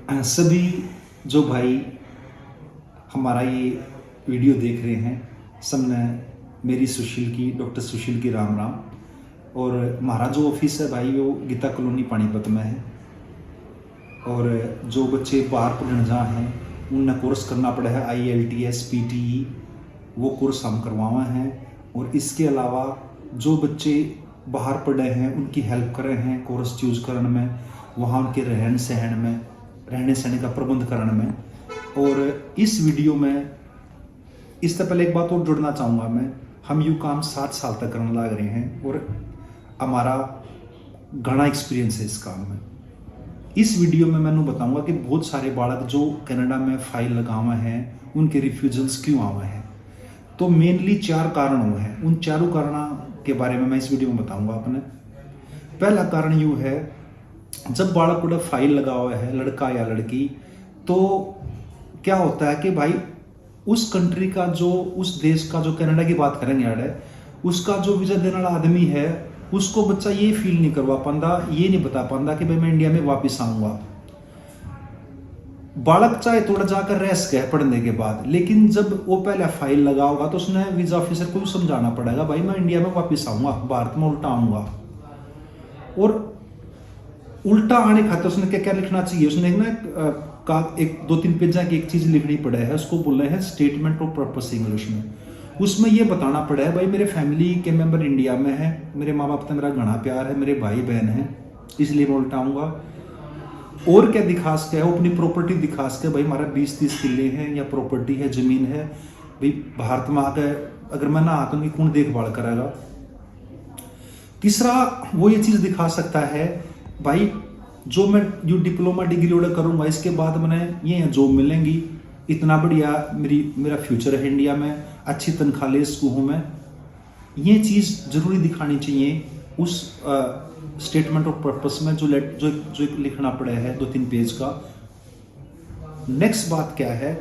सभी जो भाई हमारा ये वीडियो देख रहे हैं, सबने मेरी सुशील की, डॉक्टर सुशील की राम राम। और हमारा जो ऑफिस है भाई वो गीता कॉलोनी पानीपत में है। और जो बच्चे बाहर पढ़ने जा हैं उन्हें कोर्स करना पड़ा है IELTS PTE, वो कोर्स हम करवाए हैं। और इसके अलावा जो बच्चे बाहर पढ़े हैं उनकी हेल्प कर रहे हैं कोर्स चूज करने में, वहाँ उनके रहन सहन में, रहने सहने का प्रबंध करने में। और इस वीडियो में इससे पहले एक बात और जोड़ना चाहूँगा मैं, हम यू काम 7 साल तक करने लग रहे हैं और हमारा घना एक्सपीरियंस है इस काम में। इस वीडियो में मैंने बताऊंगा कि बहुत सारे बालक जो कनाडा में फाइल लगावे हैं उनके रिफ्यूजल्स क्यों आवे हैं। तो मेनली 4 कारण हुए हैं, उन चारों कारणों के बारे में मैं इस वीडियो में बताऊंगा अपने। पहला कारण यूँ है, जब बालक को फाइल लगा हुआ है, लड़का या लड़की, तो क्या होता है कि भाई उस कंट्री का जो, उस देश का, जो कनाडा की बात करेंगे यार, उसका जो वीजा देने वाला आदमी है उसको बच्चा ये फील नहीं करवा पाता, ये नहीं बता पाता कि भाई मैं इंडिया में वापस आऊंगा। बालक चाहे थोड़ा जाकर रह सके पढ़ने के बाद, लेकिन जब वो पहले फाइल लगा होगा तो उसने वीजा ऑफिसर को भी समझाना पड़ेगा भाई मैं इंडिया में वापस आऊंगा, भारत में उल्टा आऊंगा। और उल्टा आने खातिर उसने क्या क्या लिखना चाहिए, उसने एक 2-3 पेज की एक चीज लिखनी पड़े है, उसको बोल रहे हैं स्टेटमेंट ऑफ पर्पस इंग्लिश में। उसमें ये बताना पड़ा है भाई मेरे फैमिली के मेंबर इंडिया में है, मेरे माँ बाप से मेरा घना प्यार है, मेरे भाई बहन है, इसलिए मैं उल्टा आऊंगा। और क्या दिखा सके है, अपनी प्रॉपर्टी दिखा सके, भाई हमारा 20-30 किले हैं या प्रॉपर्टी है, जमीन है, भाई भारत में आकर अगर मैं ना आता हूँ कौन देखभाल करेगा। तीसरा वो ये चीज दिखा सकता है भाई जो मैं जो डिप्लोमा डिग्री ऑर्डर करूंगा इसके बाद मैंने ये जॉब मिलेंगी, इतना बढ़िया मेरा फ्यूचर है इंडिया में, अच्छी तनख्वाह ले सकूँ हूँ मैं। ये चीज़ जरूरी दिखानी चाहिए उस स्टेटमेंट ऑफ पर्पस में जो लिखना पड़ा है 2-3 पेज का। नेक्स्ट बात क्या है,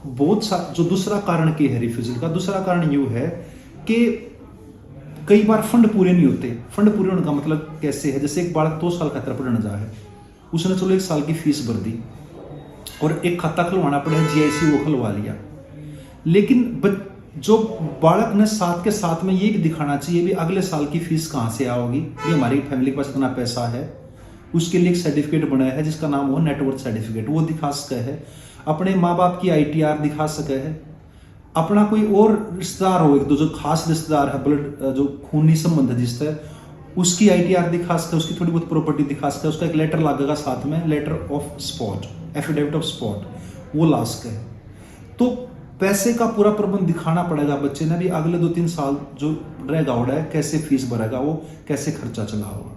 बहुत सा जो दूसरा कारण क्या है रिफ्यूजल का, दूसरा कारण यूँ है कि कई बार फंड पूरे नहीं होते। फंड पूरे होने का मतलब कैसे है, जैसे एक बालक 2 साल खातर पढ़ने जा है, उसने चलो 1 साल की फीस भर दी और एक खाता खुलवाना पड़ा है GIC, वो खुलवा लिया। लेकिन जो बालक ने साथ के साथ में ये दिखाना चाहिए भी अगले साल की फीस कहाँ से आओगी, ये हमारी फैमिली के पास इतना पैसा है। उसके लिए एक सर्टिफिकेट बनाया है जिसका नाम हो नेटवर्थ सर्टिफिकेट, वो दिखा सके है। अपने माँ बाप की ITR दिखा सके है। अपना कोई और रिश्तेदार हो, एक दो जो खास रिश्तेदार है, ब्लड जो खूनी संबंध है जिससे, उसकी ITR दिखा सके, उसकी थोड़ी बहुत प्रॉपर्टी दिखा सके, उसका एक लेटर लगेगा साथ में, letter of spot, affidavit of spot, वो ला सके। तो पैसे का पूरा प्रबंध दिखाना पड़ेगा बच्चे ने भी, अगले 2-3 साल जो रहेगा उड़ा है, कैसे फीस भरेगा वो, कैसे खर्चा चला होगा।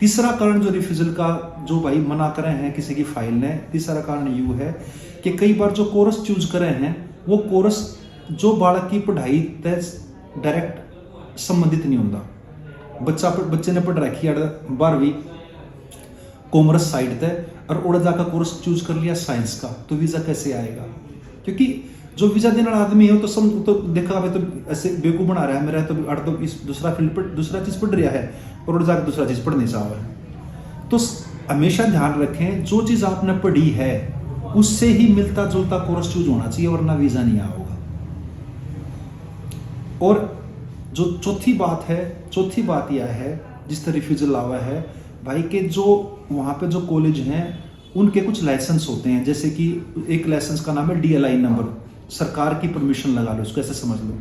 तीसरा कारण जो रिफ्यूजल का जो भाई मना करे हैं किसी की फाइल ने, तीसरा कारण यूँ है कि कई बार जो कोर्स चूज करे हैं वो कोर्स जो बालक की पढ़ाई तय डायरेक्ट संबंधित नहीं होता। बच्चे ने पढ़ रखी है 12वीं कॉमर्स साइड तय और उड़ा जाकर कोर्स चूज कर लिया साइंस का, तो वीजा कैसे आएगा? क्योंकि जो वीजा देने वाला आदमी है तो देखा भाई तो ऐसे बेवकूफ बना रहा है मेरा, तो इस दूसरा फील्ड पर दूसरा चीज पढ़ रहा है और उड़ जाकर दूसरा चीज पढ़ने चाह रहा है। तो हमेशा ध्यान रखें जो चीज आपने पढ़ी है उससे ही मिलता जुलता कोर्स चूज होना चाहिए, वरना वीजा नहीं आएगा। और जो चौथी बात यह है जिस तरह रिफ्यूजल आवा है भाई के, जो वहाँ पे जो कॉलेज हैं उनके कुछ लाइसेंस होते हैं, जैसे कि एक लाइसेंस का नाम है DLI नंबर, सरकार की परमिशन लगा लो उसको, ऐसे समझ लो।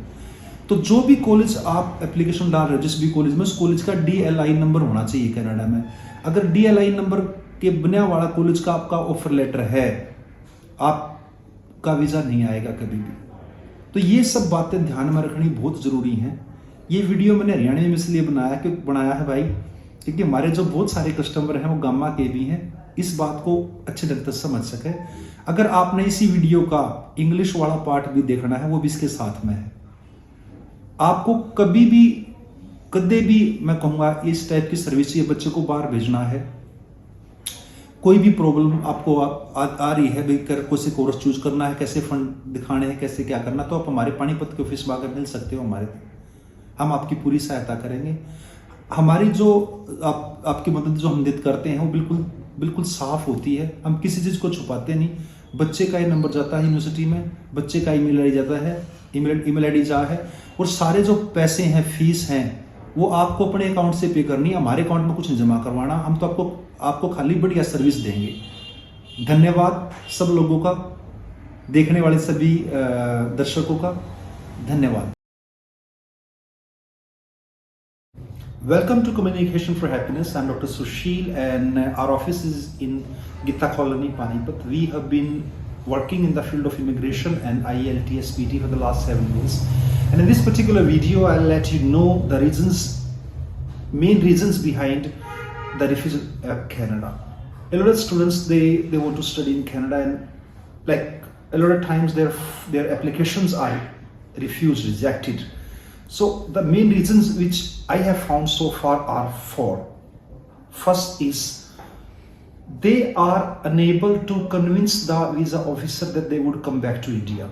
तो जो भी कॉलेज आप एप्लीकेशन डाल रहे हो, जिस भी कॉलेज में, उस कॉलेज का DLI नंबर होना चाहिए कनाडा में। अगर DLI नंबर के बना वाला कॉलेज का आपका ऑफर लेटर है, आपका वीजा नहीं आएगा कभी भी। तो ये सब बातें ध्यान में रखनी बहुत जरूरी हैं। ये वीडियो मैंने हरियाणा में इसलिए बनाया है भाई, क्योंकि हमारे जो बहुत सारे कस्टमर हैं वो गामा के भी हैं, इस बात को अच्छे ढंग से समझ सके। अगर आपने इसी वीडियो का इंग्लिश वाला पार्ट भी देखना है, वो भी इसके साथ में है। आपको कभी भी मैं कहूँगा इस टाइप की सर्विस चाहिए, बच्चे को बाहर भेजना है, कोई भी प्रॉब्लम आपको आ रही है भाई, कौन से कोर्स चूज करना है, कैसे फंड दिखाने हैं, कैसे क्या करना, तो आप हमारे पानीपत के ऑफिस में आकर मिल सकते हो हमारे, हम आपकी पूरी सहायता करेंगे। हमारी जो आपकी मदद जो हम करते हैं वो बिल्कुल बिल्कुल साफ होती है, हम किसी चीज़ को छुपाते नहीं। बच्चे का ही नंबर जाता है यूनिवर्सिटी में, बच्चे का ईमेल आई जाता है, ईमेल आई जा है, और सारे जो पैसे हैं, फीस हैं, वो आपको अपने अकाउंट से पे करनी है, हमारे अकाउंट में कुछ नहीं जमा करवाना। हम तो आपको खाली बढ़िया सर्विस देंगे। धन्यवाद सब लोगों का, देखने वाले सभी दर्शकों का धन्यवाद। Welcome to Communication for Happiness. I'm Dr. Sushil, and our office is in Gita Colony, Panipat. We have been working in the field of immigration and IELTS-PT for the last 7 years. And in this particular video, I'll let you know the main reasons behind the refusal of Canada. A lot of students, they want to study in Canada, and like a lot of times their applications are refused, rejected. So the main reasons which I have found so far are 4. First is they are unable to convince the visa officer that they would come back to India.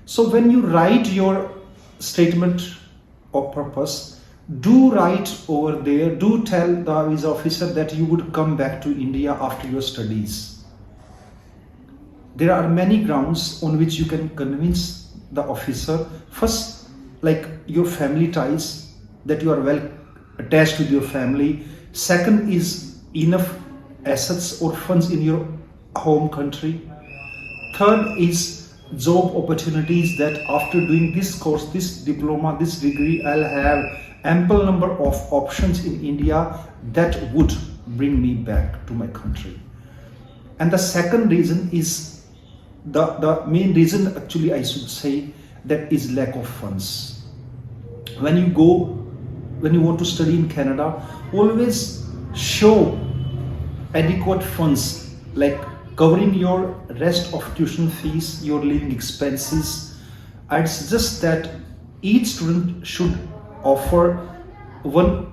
So when you write your statement of purpose, do write over there, do tell the visa officer that you would come back to India after your studies. There are many grounds on which you can convince the officer. First, like your family ties, that you are well attached with your family. Second is enough assets or funds in your home country. Third is job opportunities, that after doing this course, this diploma, this degree, I'll have ample number of options in India that would bring me back to my country. And the second reason is the main reason, actually I should say, that is lack of funds. When you want to study in Canada, always show adequate funds, like covering your rest of tuition fees, your living expenses. I'd suggest that each student should offer one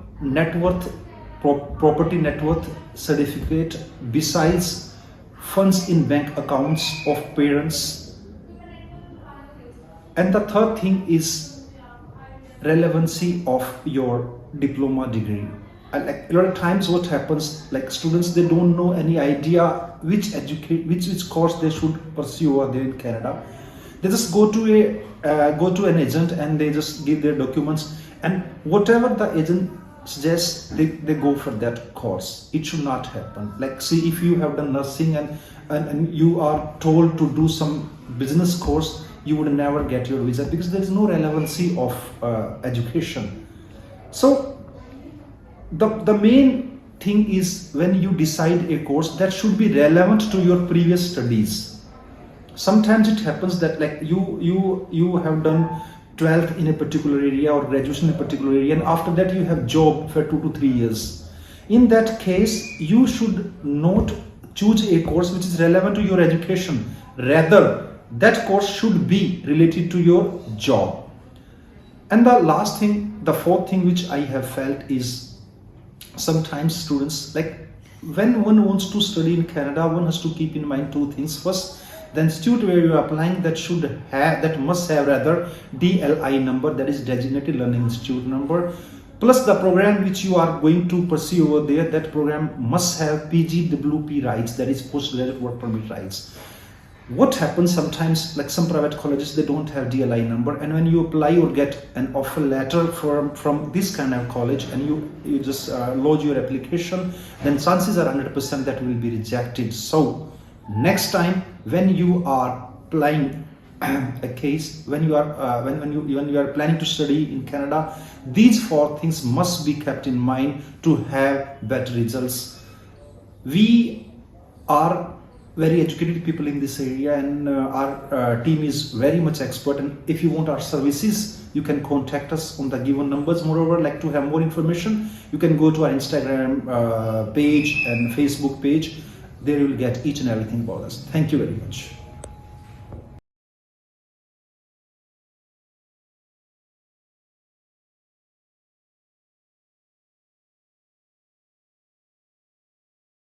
property net worth certificate besides funds in bank accounts of parents. And the third thing is relevancy of your diploma degree. And like a lot of times what happens, like students, they don't know any idea which course they should pursue over there in Canada. They just go to an agent and they just give their documents, and whatever the agent suggests, they go for that course. It should not happen. Like, see, if you have done nursing and you are told to do some business course, you would never get your visa, because there is no relevancy of education. So the main thing is, when you decide a course, that should be relevant to your previous studies. Sometimes it happens that like you have done 12th in a particular area or graduation in a particular area, and after that you have job for 2 to 3 years. In that case, you should not choose a course which is relevant to your education. Rather, that course should be related to your job. And the last thing, the fourth thing which I have felt is, sometimes students, like when one wants to study in Canada, one has to keep in mind 2 things. First, the institute where you are applying, that must have rather DLI number, that is Designated Learning Institute number, plus the program which you are going to pursue over there, that program must have PGWP rights, that is Postgraduate Work Permit rights. What happens sometimes, like some private colleges, they don't have DLI number, and when you apply or get an offer letter from this kind of college, and you just lodge your application, then chances are 100% that will be rejected. So next time when you are applying a case, when you are planning to study in Canada, these 4 things must be kept in mind to have better results. We are very educated people in this area, and our team is very much expert, and if you want our services, you can contact us on the given numbers. Moreover, like to have more information, you can go to our Instagram page and Facebook page. There you will get each and everything about us. Thank you very much.